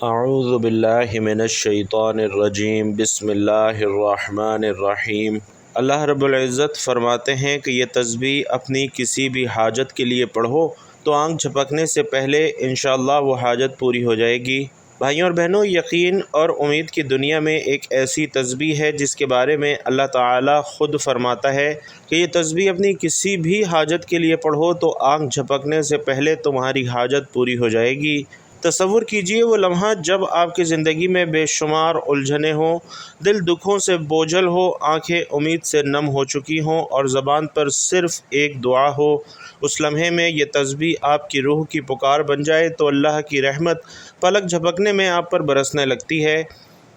اعوذ باللہ من الشیطان الرجیم بسم اللہ الرحمن الرحیم۔ اللہ رب العزت فرماتے ہیں کہ یہ تسبیح اپنی کسی بھی حاجت کے لیے پڑھو تو آنکھ جھپکنے سے پہلے انشاءاللہ وہ حاجت پوری ہو جائے گی۔ بھائیوں اور بہنوں، یقین اور امید کی دنیا میں ایک ایسی تسبیح ہے جس کے بارے میں اللہ تعالیٰ خود فرماتا ہے کہ یہ تسبیح اپنی کسی بھی حاجت کے لیے پڑھو تو آنکھ جھپکنے سے پہلے تمہاری حاجت پوری ہو جائے گی۔ تصور کیجئے وہ لمحہ جب آپ کی زندگی میں بے شمار الجھنیں ہوں، دل دکھوں سے بوجھل ہو، آنکھیں امید سے نم ہو چکی ہوں اور زبان پر صرف ایک دعا ہو۔ اس لمحے میں یہ تسبیح آپ کی روح کی پکار بن جائے تو اللہ کی رحمت پلک جھپکنے میں آپ پر برسنے لگتی ہے۔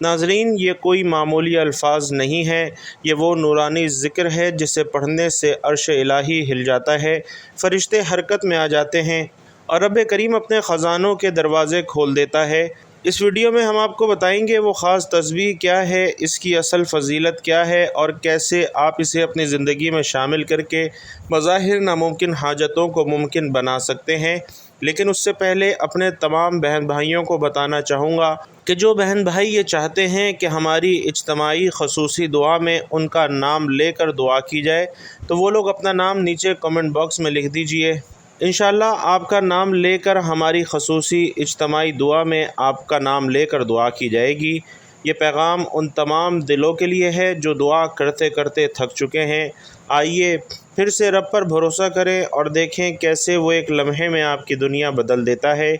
ناظرین، یہ کوئی معمولی الفاظ نہیں ہے، یہ وہ نورانی ذکر ہے جسے پڑھنے سے عرش الہی ہل جاتا ہے، فرشتے حرکت میں آ جاتے ہیں اور رب کریم اپنے خزانوں کے دروازے کھول دیتا ہے۔ اس ویڈیو میں ہم آپ کو بتائیں گے وہ خاص تسبیح کیا ہے، اس کی اصل فضیلت کیا ہے اور کیسے آپ اسے اپنی زندگی میں شامل کر کے بظاہر ناممکن حاجتوں کو ممکن بنا سکتے ہیں۔ لیکن اس سے پہلے اپنے تمام بہن بھائیوں کو بتانا چاہوں گا کہ جو بہن بھائی یہ چاہتے ہیں کہ ہماری اجتماعی خصوصی دعا میں ان کا نام لے کر دعا کی جائے تو وہ لوگ اپنا نام نیچے کمنٹ باکس میں لکھ دیجئے۔ انشاءاللہ آپ کا نام لے کر ہماری خصوصی اجتماعی دعا میں آپ کا نام لے کر دعا کی جائے گی۔ یہ پیغام ان تمام دلوں کے لیے ہے جو دعا کرتے کرتے تھک چکے ہیں۔ آئیے پھر سے رب پر بھروسہ کریں اور دیکھیں کیسے وہ ایک لمحے میں آپ کی دنیا بدل دیتا ہے۔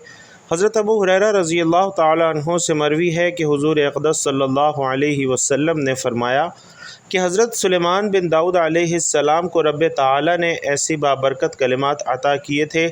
حضرت ابو ہریرہ رضی اللہ تعالیٰ عنہ سے مروی ہے کہ حضور اقدس صلی اللہ علیہ وسلم نے فرمایا کہ حضرت سلیمان بن داؤد علیہ السلام کو رب تعالیٰ نے ایسی بابرکت کلمات عطا کیے تھے،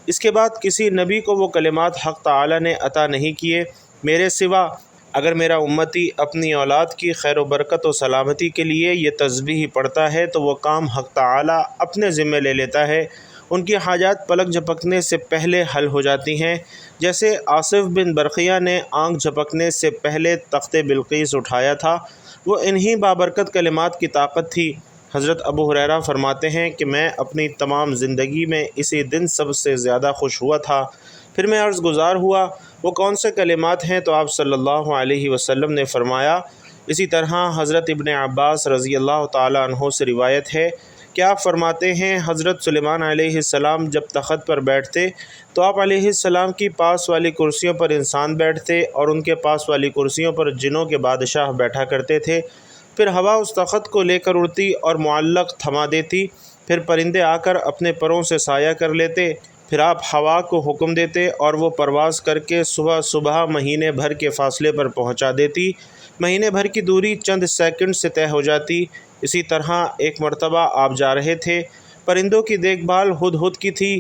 اس کے بعد کسی نبی کو وہ کلمات حق تعالیٰ نے عطا نہیں کیے میرے سوا۔ اگر میرا امتی اپنی اولاد کی خیر و برکت و سلامتی کے لیے یہ تسبیح پڑھتا ہے تو وہ کام حق تعالیٰ اپنے ذمہ لے لیتا ہے، ان کی حاجات پلک جھپکنے سے پہلے حل ہو جاتی ہیں۔ جیسے آصف بن برقیہ نے آنکھ جھپکنے سے پہلے تخت بلقیس اٹھایا تھا، وہ انہی بابرکت کلمات کی طاقت تھی۔ حضرت ابو ہریرہ فرماتے ہیں کہ میں اپنی تمام زندگی میں اسی دن سب سے زیادہ خوش ہوا تھا۔ پھر میں عرض گزار ہوا وہ کون سے کلمات ہیں تو آپ صلی اللہ علیہ وسلم نے فرمایا۔ اسی طرح حضرت ابن عباس رضی اللہ تعالیٰ عنہ سے روایت ہے کہ آپ فرماتے ہیں حضرت سلیمان علیہ السلام جب تخت پر بیٹھتے تو آپ علیہ السلام کی پاس والی کرسیوں پر انسان بیٹھتے اور ان کے پاس والی کرسیوں پر جنوں کے بادشاہ بیٹھا کرتے تھے۔ پھر ہوا اس تخت کو لے کر اڑتی اور معلق تھما دیتی، پھر پرندے آ کر اپنے پروں سے سایہ کر لیتے، پھر آپ ہوا کو حکم دیتے اور وہ پرواز کر کے صبح صبح مہینے بھر کے فاصلے پر پہنچا دیتی، مہینے بھر کی دوری چند سیکنڈ سے طے ہو جاتی۔ اسی طرح ایک مرتبہ آپ جا رہے تھے، پرندوں کی دیکھ بھال ہدہد کی تھی،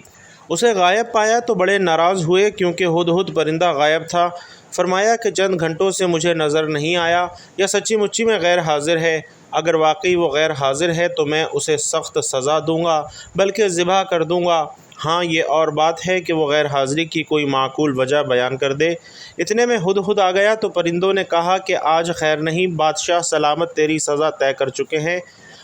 اسے غائب پایا تو بڑے ناراض ہوئے کیونکہ ہدہد پرندہ غائب تھا۔ فرمایا کہ چند گھنٹوں سے مجھے نظر نہیں آیا، یا سچی مچی میں غیر حاضر ہے۔ اگر واقعی وہ غیر حاضر ہے تو میں اسے سخت سزا دوں گا، بلکہ ذبح کر دوں گا۔ ہاں، یہ اور بات ہے کہ وہ غیر حاضری کی کوئی معقول وجہ بیان کر دے۔ اتنے میں ہدہد آ گیا تو پرندوں نے کہا کہ آج خیر نہیں، بادشاہ سلامت تیری سزا طے کر چکے ہیں۔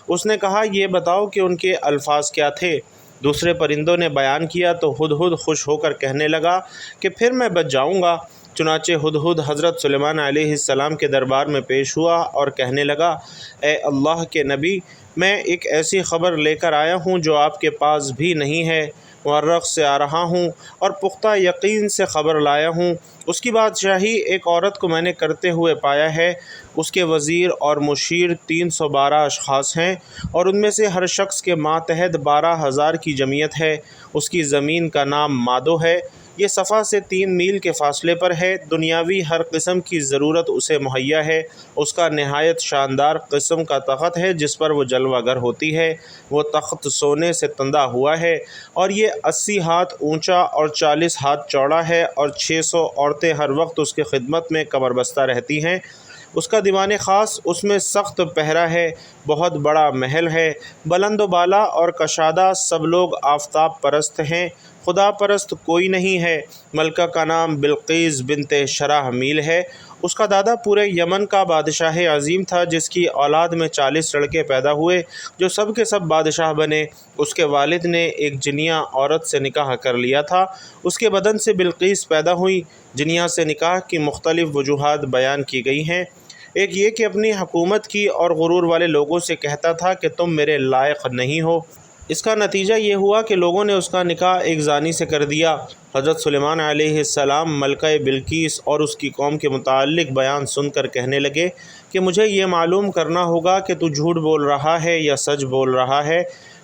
اس نے کہا یہ بتاؤ کہ ان کے الفاظ کیا تھے؟ دوسرے پرندوں نے بیان کیا تو ہدہد خوش ہو کر کہنے لگا کہ پھر میں بچ جاؤں گا۔ چنانچہ ہدہد حضرت سلیمان علیہ السلام کے دربار میں پیش ہوا اور کہنے لگا، اے اللہ کے نبی، میں ایک ایسی خبر لے کر آیا ہوں جو آپ کے پاس بھی نہیں ہے۔ مورخ سے آ رہا ہوں اور پختہ یقین سے خبر لایا ہوں۔ اس کی بادشاہی ایک عورت کو میں نے کرتے ہوئے پایا ہے، اس کے وزیر اور مشیر 312 اشخاص ہیں اور ان میں سے ہر شخص کے ماتحت 12,000 کی جمعیت ہے۔ اس کی زمین کا نام مادو ہے، یہ صفا سے 3 میل کے فاصلے پر ہے۔ دنیاوی ہر قسم کی ضرورت اسے مہیا ہے۔ اس کا نہایت شاندار قسم کا تخت ہے جس پر وہ جلوہ گر ہوتی ہے۔ وہ تخت سونے سے تندہ ہوا ہے اور یہ 80 ہاتھ اونچا اور 40 ہاتھ چوڑا ہے اور 600 عورتیں ہر وقت اس کی خدمت میں کمر بستہ رہتی ہیں۔ اس کا دیوان خاص اس میں سخت پہرا ہے، بہت بڑا محل ہے، بلند و بالا اور کشادہ، سب لوگ آفتاب پرست ہیں، خدا پرست کوئی نہیں ہے۔ ملکہ کا نام بلقیس بنت شرحمیل ہے۔ اس کا دادا پورے یمن کا بادشاہ عظیم تھا، جس کی اولاد میں 40 لڑکے پیدا ہوئے جو سب کے سب بادشاہ بنے۔ اس کے والد نے ایک جنیہ عورت سے نکاح کر لیا تھا۔ اس کے بدن سے بلقیس پیدا ہوئی۔ جنیہ سے نکاح کی مختلف وجوہات بیان کی گئی ہیں۔ ایک یہ کہ اپنی حکومت کی اور غرور والے لوگوں سے کہتا تھا کہ تم میرے لائق نہیں ہو۔ اس کا نتیجہ یہ ہوا کہ لوگوں نے اس کا نکاح ایک زانی سے کر دیا۔ حضرت سلیمان علیہ السلام ملکہ بلقیس اور اس کی قوم کے متعلق بیان سن کر کہنے لگے کہ مجھے یہ معلوم کرنا ہوگا کہ تو جھوٹ بول رہا ہے یا سچ بول رہا ہے۔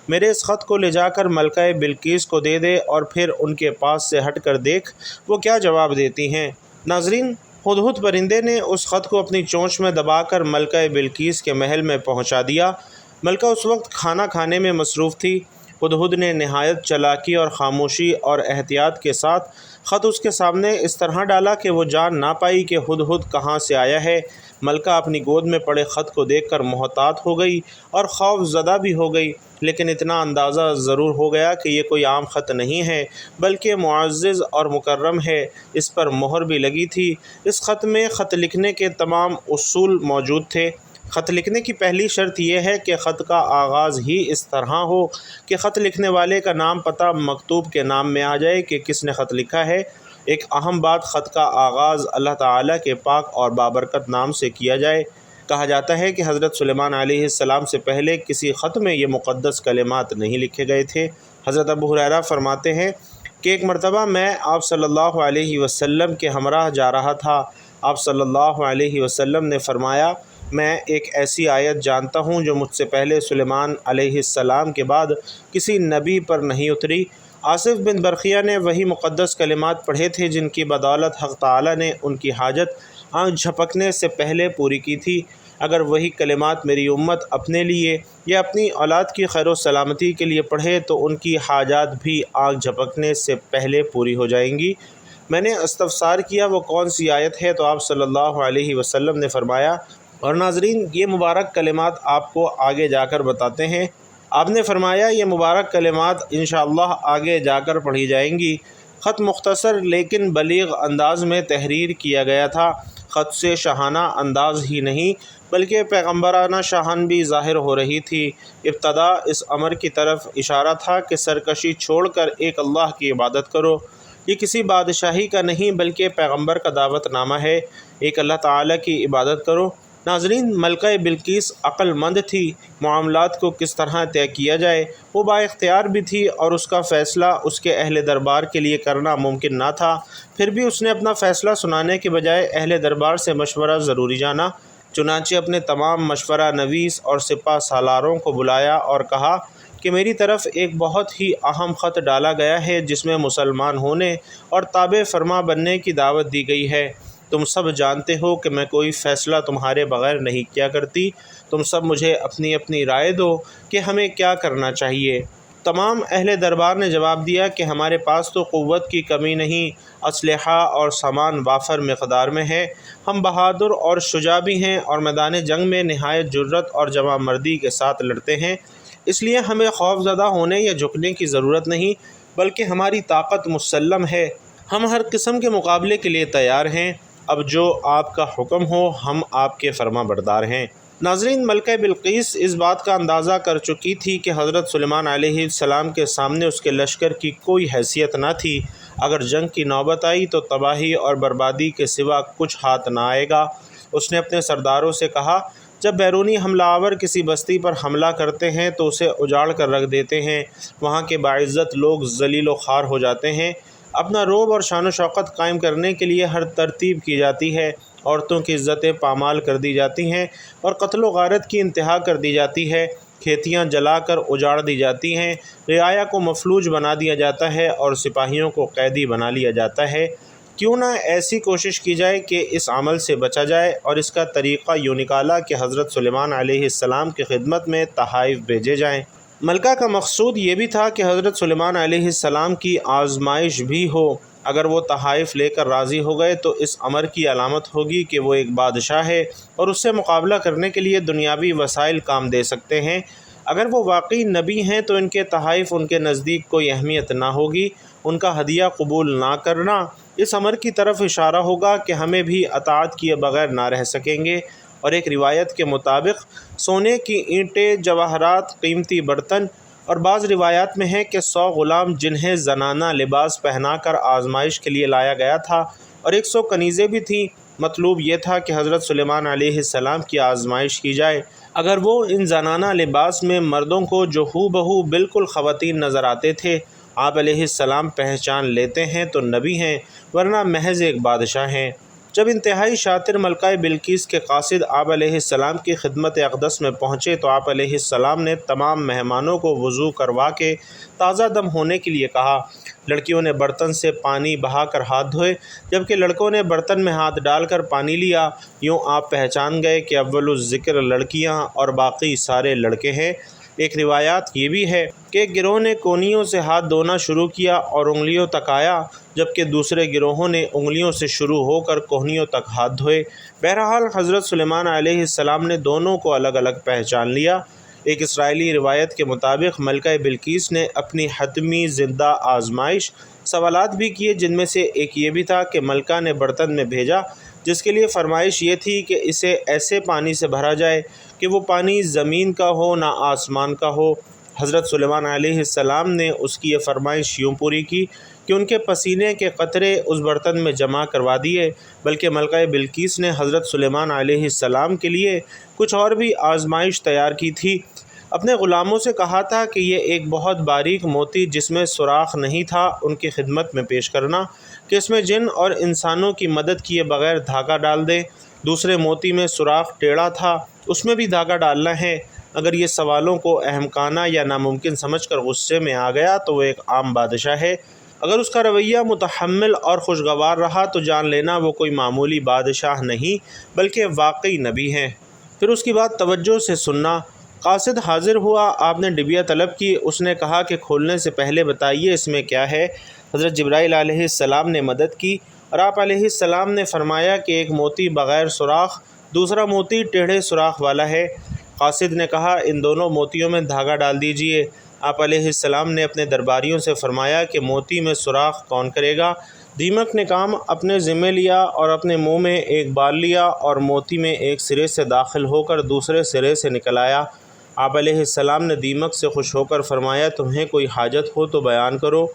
میرے اس خط کو لے جا کر ملکہ بلقیس کو دے دے اور پھر ان کے پاس سے ہٹ کر دیکھ وہ کیا جواب دیتی ہیں۔ ناظرین، ہدہد پرندے نے اس خط کو اپنی چونچ میں دبا کر ملکہ بلقیس کے محل میں پہنچا دیا۔ ملکہ اس وقت کھانا کھانے میں مصروف تھی۔ ہدہد نے نہایت چالاکی اور خاموشی اور احتیاط کے ساتھ خط اس کے سامنے اس طرح ڈالا کہ وہ جان نہ پائی کہ ہدہد کہاں سے آیا ہے۔ ملکہ اپنی گود میں پڑے خط کو دیکھ کر محتاط ہو گئی اور خوف زدہ بھی ہو گئی، لیکن اتنا اندازہ ضرور ہو گیا کہ یہ کوئی عام خط نہیں ہے بلکہ معزز اور مکرم ہے۔ اس پر مہر بھی لگی تھی۔ اس خط میں خط لکھنے کے تمام اصول موجود تھے۔ خط لکھنے کی پہلی شرط یہ ہے کہ خط کا آغاز ہی اس طرح ہو کہ خط لکھنے والے کا نام پتہ مکتوب کے نام میں آ جائے کہ کس نے خط لکھا ہے۔ ایک اہم بات، خط کا آغاز اللہ تعالیٰ کے پاک اور بابرکت نام سے کیا جائے۔ کہا جاتا ہے کہ حضرت سلیمان علیہ السلام سے پہلے کسی خط میں یہ مقدس کلمات نہیں لکھے گئے تھے۔ حضرت ابو ہریرہ فرماتے ہیں کہ ایک مرتبہ میں آپ صلی اللہ علیہ وسلم کے ہمراہ جا رہا تھا۔ آپ صلی اللہ علیہ وسلم نے فرمایا، میں ایک ایسی آیت جانتا ہوں جو مجھ سے پہلے سلیمان علیہ السلام کے بعد کسی نبی پر نہیں اتری۔ آصف بن برقیہ نے وہی مقدس کلمات پڑھے تھے جن کی بدولت حق تعالیٰ نے ان کی حاجت آنکھ جھپکنے سے پہلے پوری کی تھی۔ اگر وہی کلمات میری امت اپنے لیے یا اپنی اولاد کی خیر و سلامتی کے لیے پڑھے تو ان کی حاجات بھی آنکھ جھپکنے سے پہلے پوری ہو جائیں گی۔ میں نے استفسار کیا وہ کون سی آیت ہے، تو آپ صلی اللہ علیہ وسلم نے فرمایا، اور ناظرین یہ مبارک کلمات آپ کو آگے جا کر بتاتے ہیں۔ آپ نے فرمایا یہ مبارک کلمات انشاءاللہ آگے جا کر پڑھی جائیں گی۔ خط مختصر لیکن بلیغ انداز میں تحریر کیا گیا تھا۔ خط سے شاہانہ انداز ہی نہیں بلکہ پیغمبرانہ شان بھی ظاہر ہو رہی تھی۔ ابتدا اس امر کی طرف اشارہ تھا کہ سرکشی چھوڑ کر ایک اللہ کی عبادت کرو۔ یہ کسی بادشاہی کا نہیں بلکہ پیغمبر کا دعوت نامہ ہے۔ ایک اللہ تعالیٰ کی عبادت کرو۔ ناظرین، ملکہ بلقیس عقل مند تھی۔ معاملات کو کس طرح طے کیا جائے وہ با اختیار بھی تھی، اور اس کا فیصلہ اس کے اہل دربار کے لیے کرنا ممکن نہ تھا۔ پھر بھی اس نے اپنا فیصلہ سنانے کے بجائے اہل دربار سے مشورہ ضروری جانا۔ چنانچہ اپنے تمام مشورہ نویس اور سپہ سالاروں کو بلایا اور کہا کہ میری طرف ایک بہت ہی اہم خط ڈالا گیا ہے جس میں مسلمان ہونے اور تابع فرما بننے کی دعوت دی گئی ہے۔ تم سب جانتے ہو کہ میں کوئی فیصلہ تمہارے بغیر نہیں کیا کرتی۔ تم سب مجھے اپنی اپنی رائے دو کہ ہمیں کیا کرنا چاہیے۔ تمام اہل دربار نے جواب دیا کہ ہمارے پاس تو قوت کی کمی نہیں، اسلحہ اور سامان وافر مقدار میں ہے۔ ہم بہادر اور شجاع بھی ہیں اور میدان جنگ میں نہایت جرأت اور جوان مردی کے ساتھ لڑتے ہیں۔ اس لیے ہمیں خوف زدہ ہونے یا جھکنے کی ضرورت نہیں، بلکہ ہماری طاقت مسلم ہے۔ ہم ہر قسم کے مقابلے کے لیے تیار ہیں۔ اب جو آپ کا حکم ہو ہم آپ کے فرما بردار ہیں۔ ناظرین، ملکہ بلقیس اس بات کا اندازہ کر چکی تھی کہ حضرت سلیمان علیہ السلام کے سامنے اس کے لشکر کی کوئی حیثیت نہ تھی۔ اگر جنگ کی نوبت آئی تو تباہی اور بربادی کے سوا کچھ ہاتھ نہ آئے گا۔ اس نے اپنے سرداروں سے کہا، جب بیرونی حملہ آور کسی بستی پر حملہ کرتے ہیں تو اسے اجاڑ کر رکھ دیتے ہیں۔ وہاں کے باعزت لوگ ذلیل و خوار ہو جاتے ہیں۔ اپنا رعب اور شان و شوکت قائم کرنے کے لیے ہر ترتیب کی جاتی ہے۔ عورتوں کی عزتیں پامال کر دی جاتی ہیں اور قتل و غارت کی انتہا کر دی جاتی ہے۔ کھیتیاں جلا کر اجاڑ دی جاتی ہیں۔ رعایا کو مفلوج بنا دیا جاتا ہے اور سپاہیوں کو قیدی بنا لیا جاتا ہے۔ کیوں نہ ایسی کوشش کی جائے کہ اس عمل سے بچا جائے، اور اس کا طریقہ یوں نکالا کہ حضرت سلیمان علیہ السلام کی خدمت میں تحائف بھیجے جائیں۔ ملکہ کا مقصود یہ بھی تھا کہ حضرت سلیمان علیہ السلام کی آزمائش بھی ہو۔ اگر وہ تحائف لے کر راضی ہو گئے تو اس امر کی علامت ہوگی کہ وہ ایک بادشاہ ہے اور اس سے مقابلہ کرنے کے لیے دنیاوی وسائل کام دے سکتے ہیں۔ اگر وہ واقعی نبی ہیں تو ان کے تحائف ان کے نزدیک کوئی اہمیت نہ ہوگی، ان کا ہدیہ قبول نہ کرنا اس امر کی طرف اشارہ ہوگا کہ ہمیں بھی اطاعت کیے بغیر نہ رہ سکیں گے۔ اور ایک روایت کے مطابق سونے کی اینٹیں، جواہرات، قیمتی برتن، اور بعض روایات میں ہے کہ 100 غلام جنہیں زنانہ لباس پہنا کر آزمائش کے لیے لایا گیا تھا، اور 100 کنیزیں بھی تھیں۔ مطلوب یہ تھا کہ حضرت سلیمان علیہ السلام کی آزمائش کی جائے۔ اگر وہ ان زنانہ لباس میں مردوں کو جو ہو بہو بالکل خواتین نظر آتے تھے آپ علیہ السلام پہچان لیتے ہیں تو نبی ہیں، ورنہ محض ایک بادشاہ ہیں۔ جب انتہائی شاطر ملکہ بلقیس کے قاصد آپ علیہ السلام کی خدمت اقدس میں پہنچے تو آپ علیہ السلام نے تمام مہمانوں کو وضو کروا کے تازہ دم ہونے کے لیے کہا۔ لڑکیوں نے برتن سے پانی بہا کر ہاتھ دھوئے، جبکہ لڑکوں نے برتن میں ہاتھ ڈال کر پانی لیا۔ یوں آپ پہچان گئے کہ اول الذکر لڑکیاں اور باقی سارے لڑکے ہیں۔ ایک روایات یہ بھی ہے کہ ایک گروہ نے کونیوں سے ہاتھ دھونا شروع کیا اور انگلیوں تک آیا، جبکہ دوسرے گروہوں نے انگلیوں سے شروع ہو کر کوہنیوں تک ہاتھ دھوئے۔ بہرحال حضرت سلیمان علیہ السلام نے دونوں کو الگ الگ پہچان لیا۔ ایک اسرائیلی روایت کے مطابق ملکہ بلقیس نے اپنی حتمی زندہ آزمائش سوالات بھی کیے، جن میں سے ایک یہ بھی تھا کہ ملکہ نے برتن میں بھیجا جس کے لیے فرمائش یہ تھی کہ اسے ایسے پانی سے بھرا جائے کہ وہ پانی زمین کا ہو نہ آسمان کا ہو۔ حضرت سلیمان علیہ السلام نے اس کی یہ فرمائش یوں پوری کی کہ ان کے پسینے کے قطرے اس برتن میں جمع کروا دیے، بلکہ ملکہ بلقیس نے حضرت سلیمان علیہ السلام کے لیے کچھ اور بھی آزمائش تیار کی تھی۔ اپنے غلاموں سے کہا تھا کہ یہ ایک بہت باریک موتی جس میں سوراخ نہیں تھا ان کی خدمت میں پیش کرنا، کہ اس میں جن اور انسانوں کی مدد کیے بغیر دھاگا ڈال دیں۔ دوسرے موتی میں سوراخ ٹیڑھا تھا، اس میں بھی دھاگا ڈالنا ہے۔ اگر یہ سوالوں کو احمقانہ یا ناممکن سمجھ کر غصے میں آ گیا تو وہ ایک عام بادشاہ ہے، اگر اس کا رویہ متحمل اور خوشگوار رہا تو جان لینا وہ کوئی معمولی بادشاہ نہیں بلکہ واقعی نبی ہیں۔ پھر اس کی بات توجہ سے سننا۔ قاصد حاضر ہوا، آپ نے ڈبیا طلب کی، اس نے کہا کہ کھولنے سے پہلے بتائیے اس میں کیا ہے۔ حضرت جبرائیل علیہ السلام نے مدد کی اور آپ علیہ السلام نے فرمایا کہ ایک موتی بغیر سوراخ، دوسرا موتی ٹیڑھے سوراخ والا ہے۔ قاصد نے کہا ان دونوں موتیوں میں دھاگا ڈال دیجئے۔ آپ علیہ السلام نے اپنے درباریوں سے فرمایا کہ موتی میں سوراخ کون کرے گا؟ دیمک نے کام اپنے ذمہ لیا اور اپنے منہ میں ایک بال لیا اور موتی میں ایک سرے سے داخل ہو کر دوسرے سرے سے نکل آیا۔ آپ علیہ السلام نے دیمک سے خوش ہو کر فرمایا تمہیں کوئی حاجت ہو تو بیان کرو۔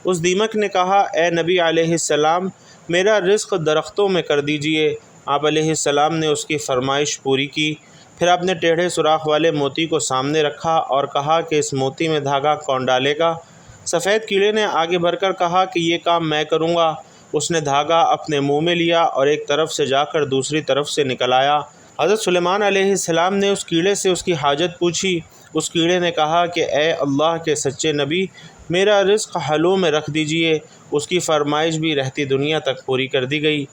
اس دیمک نے کہا اے نبی علیہ السلام میرا رزق درختوں میں کر دیجئے۔ آپ علیہ السلام نے اس کی فرمائش پوری کی۔ پھر آپ نے ٹیڑھے سوراخ والے موتی کو سامنے رکھا اور کہا کہ اس موتی میں دھاگا کون ڈالے گا؟ سفید کیڑے نے آگے بڑھ کر کہا کہ یہ کام میں کروں گا۔ اس نے دھاگا اپنے منہ میں لیا اور ایک طرف سے جا کر دوسری طرف سے نکل آیا۔ حضرت سلیمان علیہ السلام نے اس کیڑے سے اس کی حاجت پوچھی۔ اس کیڑے نے کہا کہ اے اللہ کے سچے نبی میرا رزق حلوں میں رکھ دیجئے۔ اس کی فرمائش بھی رہتی دنیا تک پوری کر دی گئی۔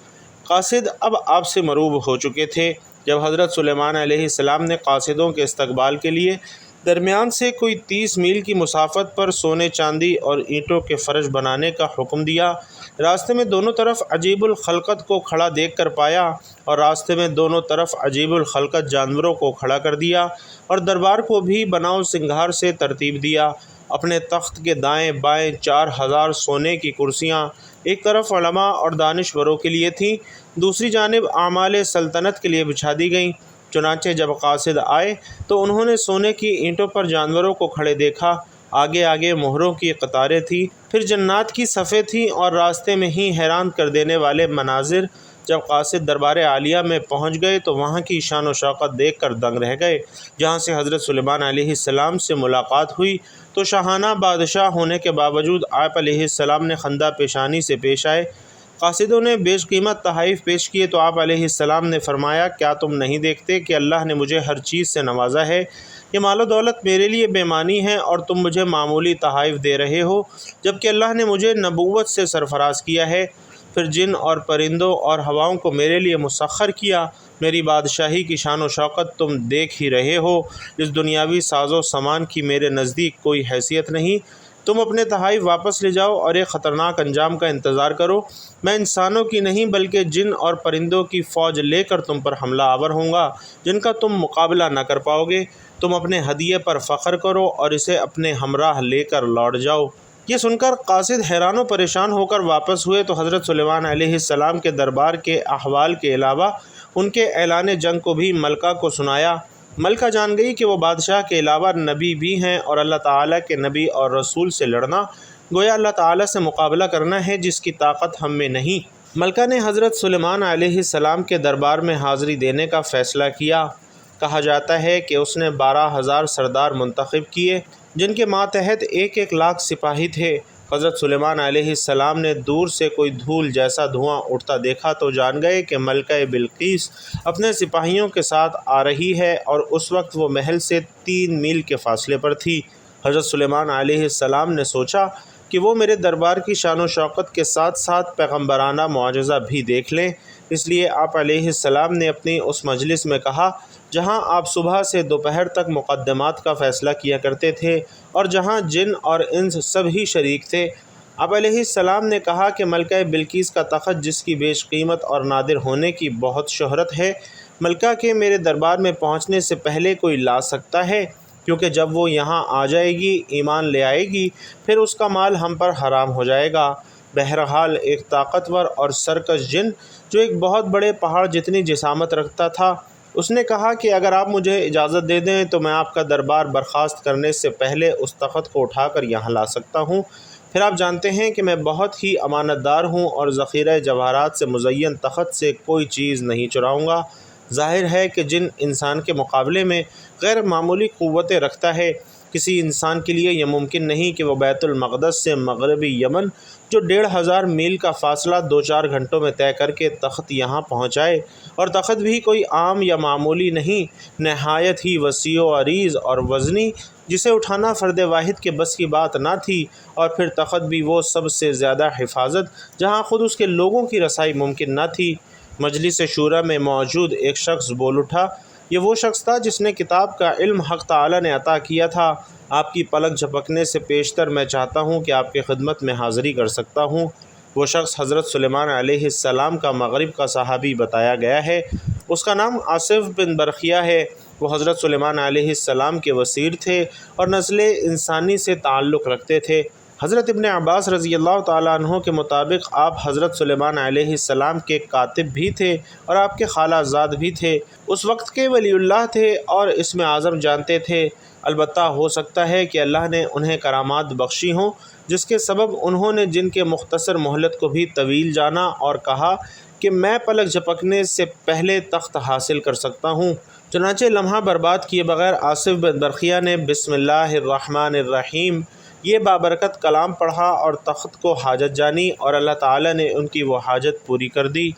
قاصد اب آپ سے مروب ہو چکے تھے۔ جب حضرت سلیمان علیہ السلام نے قاصدوں کے استقبال کے لیے درمیان سے کوئی 30 میل کی مسافت پر سونے چاندی اور اینٹوں کے فرش بنانے کا حکم دیا، راستے میں دونوں طرف عجیب الخلقت کو کھڑا دیکھ کر پایا اور راستے میں دونوں طرف عجیب الخلقت جانوروں کو کھڑا کر دیا اور دربار کو بھی بناؤ سنگھار سے ترتیب دیا۔ اپنے تخت کے دائیں بائیں 4000 سونے کی کرسیاں ایک طرف علماء اور دانشوروں کے لیے تھیں، دوسری جانب اعمال سلطنت کے لیے بچھا دی گئیں۔ چنانچہ جب قاصد آئے تو انہوں نے سونے کی اینٹوں پر جانوروں کو کھڑے دیکھا، آگے آگے مہروں کی قطاریں تھیں، پھر جنات کی صفیں تھیں اور راستے میں ہی حیران کر دینے والے مناظر۔ جب قاصد دربار عالیہ میں پہنچ گئے تو وہاں کی شان و شوکت دیکھ کر دنگ رہ گئے۔ جہاں سے حضرت سلیمان علیہ السلام سے ملاقات ہوئی تو شاہانہ بادشاہ ہونے کے باوجود آپ علیہ السلام نے خندہ پیشانی سے پیش آئے۔ قاصدوں نے بیش قیمت تحائف پیش کیے تو آپ علیہ السلام نے فرمایا کیا تم نہیں دیکھتے کہ اللہ نے مجھے ہر چیز سے نوازا ہے؟ یہ مال و دولت میرے لیے بے معنی ہے اور تم مجھے معمولی تحائف دے رہے ہو، جبکہ اللہ نے مجھے نبوت سے سرفراز کیا ہے۔ پھر جن اور پرندوں اور ہواؤں کو میرے لیے مسخر کیا۔ میری بادشاہی کی شان و شوکت تم دیکھ ہی رہے ہو، اس دنیاوی ساز و سامان کی میرے نزدیک کوئی حیثیت نہیں۔ تم اپنے تحائف واپس لے جاؤ اور ایک خطرناک انجام کا انتظار کرو۔ میں انسانوں کی نہیں بلکہ جن اور پرندوں کی فوج لے کر تم پر حملہ آور ہوں گا جن کا تم مقابلہ نہ کر پاؤ گے۔ تم اپنے ہدیے پر فخر کرو اور اسے اپنے ہمراہ لے کر لوٹ جاؤ۔ یہ سن کر قاصد حیران و پریشان ہو کر واپس ہوئے تو حضرت سلیمان علیہ السلام کے دربار کے احوال کے علاوہ ان کے اعلان جنگ کو بھی ملکہ کو سنایا۔ ملکہ جان گئی کہ وہ بادشاہ کے علاوہ نبی بھی ہیں اور اللہ تعالیٰ کے نبی اور رسول سے لڑنا گویا اللہ تعالیٰ سے مقابلہ کرنا ہے جس کی طاقت ہم میں نہیں۔ ملکہ نے حضرت سلیمان علیہ السلام کے دربار میں حاضری دینے کا فیصلہ کیا۔ کہا جاتا ہے کہ اس نے 12,000 سردار منتخب کیے جن کے ماتحت 1 لاکھ سپاہی تھے۔ حضرت سلیمان علیہ السلام نے دور سے کوئی دھول جیسا دھواں اٹھتا دیکھا تو جان گئے کہ ملکہ بلقیس اپنے سپاہیوں کے ساتھ آ رہی ہے اور اس وقت وہ محل سے 3 میل کے فاصلے پر تھی۔ حضرت سلیمان علیہ السلام نے سوچا کہ وہ میرے دربار کی شان و شوکت کے ساتھ ساتھ پیغمبرانہ معجزہ بھی دیکھ لیں، اس لیے آپ علیہ السلام نے اپنی اس مجلس میں کہا جہاں آپ صبح سے دوپہر تک مقدمات کا فیصلہ کیا کرتے تھے اور جہاں جن اور انس سب ہی شریک تھے۔ آپ علیہ السلام نے کہا کہ ملکہ بلقیس کا تخت جس کی بیش قیمت اور نادر ہونے کی بہت شہرت ہے، ملکہ کے میرے دربار میں پہنچنے سے پہلے کوئی لا سکتا ہے، کیونکہ جب وہ یہاں آ جائے گی، ایمان لے آئے گی، پھر اس کا مال ہم پر حرام ہو جائے گا۔ بہرحال ایک طاقتور اور سرکش جن جو ایک بہت بڑے پہاڑ جتنی جسامت رکھتا تھا، اس نے کہا کہ اگر آپ مجھے اجازت دے دیں تو میں آپ کا دربار برخاست کرنے سے پہلے اس تخت کو اٹھا کر یہاں لا سکتا ہوں۔ پھر آپ جانتے ہیں کہ میں بہت ہی امانت دار ہوں اور ذخیرہ جواہرات سے مزین تخت سے کوئی چیز نہیں چراؤں گا۔ ظاہر ہے کہ جن انسان کے مقابلے میں غیر معمولی قوتیں رکھتا ہے، کسی انسان کے لیے یہ ممکن نہیں کہ وہ بیت المقدس سے مغربی یمن جو 1,500 میل کا فاصلہ 2-4 گھنٹوں میں طے کر کے تخت یہاں پہنچائے، اور تخت بھی کوئی عام یا معمولی نہیں، نہایت ہی وسیع و عریض اور وزنی، جسے اٹھانا فرد واحد کے بس کی بات نہ تھی، اور پھر تخت بھی وہ سب سے زیادہ حفاظت جہاں خود اس کے لوگوں کی رسائی ممکن نہ تھی۔ مجلس شورا میں موجود ایک شخص بول اٹھا، یہ وہ شخص تھا جس نے کتاب کا علم حق تعالی نے عطا کیا تھا۔ آپ کی پلک جھپکنے سے پیشتر میں چاہتا ہوں کہ آپ کی خدمت میں حاضری کر سکتا ہوں۔ وہ شخص حضرت سلیمان علیہ السلام کا مغرب کا صحابی بتایا گیا ہے۔ اس کا نام آصف بن برخیہ ہے۔ وہ حضرت سلیمان علیہ السلام کے وزیر تھے اور نسل انسانی سے تعلق رکھتے تھے۔ حضرت ابن عباس رضی اللہ تعالیٰ عنہ کے مطابق آپ حضرت سلیمان علیہ السلام کے کاتب بھی تھے اور آپ کے خالہ زاد بھی تھے۔ اس وقت کے ولی اللہ تھے اور اسم اعظم جانتے تھے۔ البتہ ہو سکتا ہے کہ اللہ نے انہیں کرامات بخشی ہوں جس کے سبب انہوں نے جن کے مختصر مہلت کو بھی طویل جانا اور کہا کہ میں پلک جھپکنے سے پہلے تخت حاصل کر سکتا ہوں۔ چنانچہ لمحہ برباد کیے بغیر آصف بن برخیہ نے بسم اللہ الرحمن الرحیم یہ بابرکت کلام پڑھا اور تخت کو حاجت جانی، اور اللہ تعالیٰ نے ان کی وہ حاجت پوری کر دی۔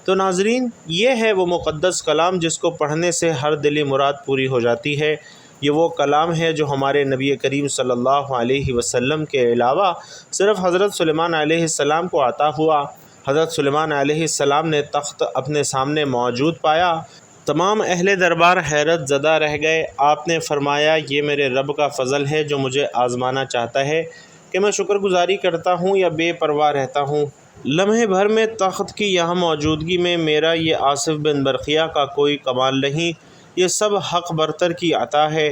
تو ناظرین، یہ ہے وہ مقدس کلام جس کو پڑھنے سے ہر دلی مراد پوری ہو جاتی ہے۔ یہ وہ کلام ہے جو ہمارے نبی کریم صلی اللہ علیہ وسلم کے علاوہ صرف حضرت سلیمان علیہ السلام کو عطا ہوا۔ حضرت سلیمان علیہ السلام نے تخت اپنے سامنے موجود پایا۔ تمام اہل دربار حیرت زدہ رہ گئے۔ آپ نے فرمایا، یہ میرے رب کا فضل ہے جو مجھے آزمانا چاہتا ہے کہ میں شکر گزاری کرتا ہوں یا بے پرواہ رہتا ہوں۔ لمحے بھر میں تخت کی یہاں موجودگی میں میرا یہ آصف بن برخیہ کا کوئی کمال نہیں، یہ سب حق برتر کی عطا ہے۔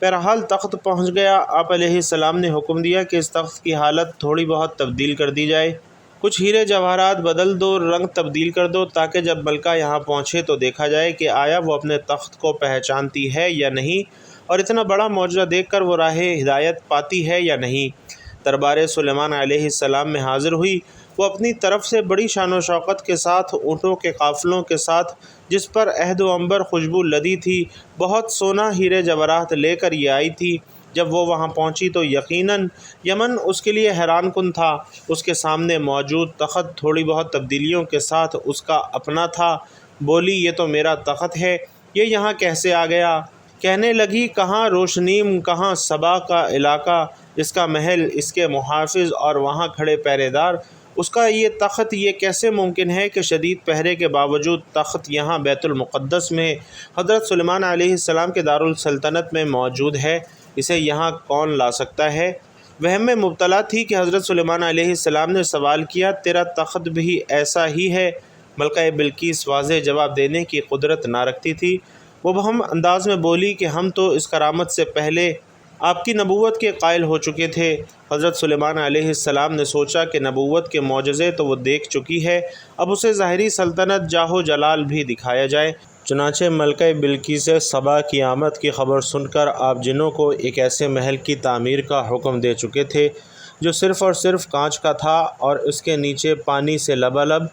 بہرحال تخت پہنچ گیا۔ آپ علیہ السلام نے حکم دیا کہ اس تخت کی حالت تھوڑی بہت تبدیل کر دی جائے، کچھ ہیرے جواہرات بدل دو، رنگ تبدیل کر دو، تاکہ جب ملکہ یہاں پہنچے تو دیکھا جائے کہ آیا وہ اپنے تخت کو پہچانتی ہے یا نہیں، اور اتنا بڑا معجزہ دیکھ کر وہ راہ ہدایت پاتی ہے یا نہیں۔ دربار سلیمان علیہ السلام میں حاضر ہوئی۔ وہ اپنی طرف سے بڑی شان و شوکت کے ساتھ اونٹوں کے قافلوں کے ساتھ، جس پر عہد و عنبر خوشبو لدی تھی، بہت سونا ہیرے جواہرات لے کر یہ آئی تھی۔ جب وہ وہاں پہنچی تو یقیناً یمن اس کے لیے حیران کن تھا۔ اس کے سامنے موجود تخت تھوڑی بہت تبدیلیوں کے ساتھ اس کا اپنا تھا۔ بولی، یہ تو میرا تخت ہے، یہ یہاں کیسے آ گیا؟ کہنے لگی، کہاں روشنیم، کہاں صبا کا علاقہ، اس کا محل، اس کے محافظ اور وہاں کھڑے پہرے دار، اس کا یہ تخت، یہ کیسے ممکن ہے کہ شدید پہرے کے باوجود تخت یہاں بیت المقدس میں حضرت سلیمان علیہ السلام کے دارالسلطنت میں موجود ہے؟ اسے یہاں کون لا سکتا ہے؟ وہم میں مبتلا تھی کہ حضرت سلیمان علیہ السلام نے سوال کیا، تیرا تخت بھی ایسا ہی ہے؟ ملکہ بلقیس واضح جواب دینے کی قدرت نہ رکھتی تھی۔ وہ بہم انداز میں بولی کہ ہم تو اس کرامت سے پہلے آپ کی نبوت کے قائل ہو چکے تھے۔ حضرت سلیمان علیہ السلام نے سوچا کہ نبوت کے معجزے تو وہ دیکھ چکی ہے، اب اسے ظاہری سلطنت جاہ و جلال بھی دکھایا جائے۔ چنانچہ ملکہ بلقیس سبا کی آمد کی خبر سن کر آپ جنوں کو ایک ایسے محل کی تعمیر کا حکم دے چکے تھے جو صرف اور صرف کانچ کا تھا اور اس کے نیچے پانی سے لبالب۔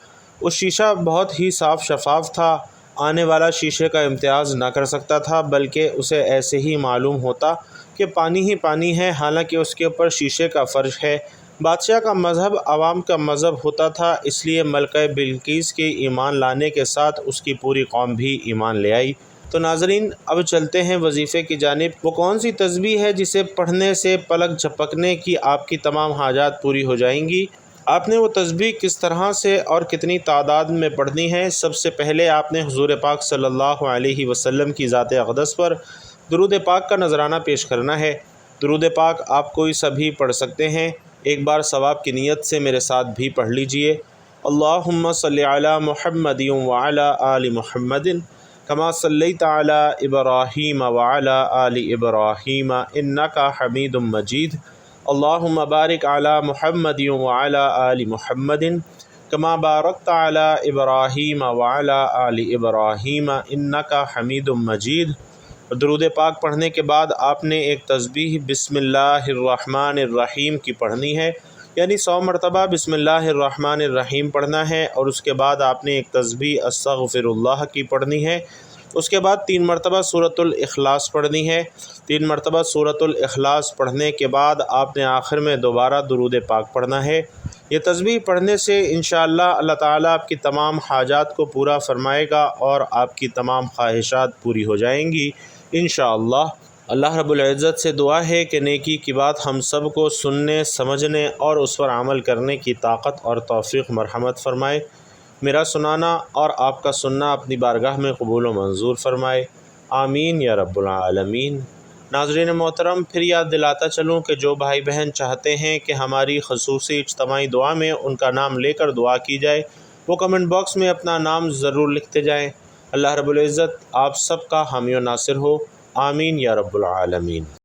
وہ شیشہ بہت ہی صاف شفاف تھا، آنے والا شیشے کا امتیاز نہ کر سکتا تھا، بلکہ اسے ایسے ہی معلوم ہوتا کہ پانی ہی پانی ہے، حالانکہ اس کے اوپر شیشے کا فرش ہے۔ بادشاہ کا مذہب عوام کا مذہب ہوتا تھا، اس لیے ملکہ بلقیس کے ایمان لانے کے ساتھ اس کی پوری قوم بھی ایمان لے آئی۔ تو ناظرین، اب چلتے ہیں وظیفے کی جانب۔ وہ کون سی تسبیح ہے جسے پڑھنے سے پلک جھپکنے کی آپ کی تمام حاجات پوری ہو جائیں گی؟ آپ نے وہ تسبیح کس طرح سے اور کتنی تعداد میں پڑھنی ہے؟ سب سے پہلے آپ نے حضور پاک صلی اللہ علیہ وسلم کی ذات اقدس پر درود پاک کا نذرانہ پیش کرنا ہے۔ درود پاک آپ کوئی سبھی پڑھ سکتے ہیں، ایک بار ثواب کی نیت سے میرے ساتھ بھی پڑھ لیجئے۔ اللہم صلی علی محمد وعلی آل محمد کما صلیت علی ابراہیم وعلی آل ابراہیم انک حمید مجید۔ اللہم بارک علی محمد وعلی آل محمد کما بارکت علی ابراہیم وعلی آل ابراہیم انک حمید مجید۔ درود پاک پڑھنے کے بعد آپ نے ایک تسبیح بسم اللہ الرحمن الرحیم کی پڑھنی ہے، یعنی 100 مرتبہ بسم اللہ الرحمن الرحیم پڑھنا ہے، اور اس کے بعد آپ نے ایک تسبیح استغفر اللہ کی پڑھنی ہے۔ اس کے بعد 3 مرتبہ سورۃ الاخلاص پڑھنی ہے۔ 3 مرتبہ سورۃ الاخلاص پڑھنے کے بعد آپ نے آخر میں دوبارہ درود پاک پڑھنا ہے۔ یہ تسبیح پڑھنے سے انشاءاللہ اللہ تعالیٰ آپ کی تمام حاجات کو پورا فرمائے گا اور آپ کی تمام خواہشات پوری ہو جائیں گی انشاءاللہ۔ اللہ رب العزت سے دعا ہے کہ نیکی کی بات ہم سب کو سننے، سمجھنے اور اس پر عمل کرنے کی طاقت اور توفیق مرحمت فرمائے۔ میرا سنانا اور آپ کا سننا اپنی بارگاہ میں قبول و منظور فرمائے، آمین یا رب العالمین۔ ناظرین محترم، پھر یاد دلاتا چلوں کہ جو بھائی بہن چاہتے ہیں کہ ہماری خصوصی اجتماعی دعا میں ان کا نام لے کر دعا کی جائے، وہ کمنٹ باکس میں اپنا نام ضرور لکھتے جائیں۔ اللہ رب العزت آپ سب کا حامی و ناصر ہو، آمین یا رب العالمین۔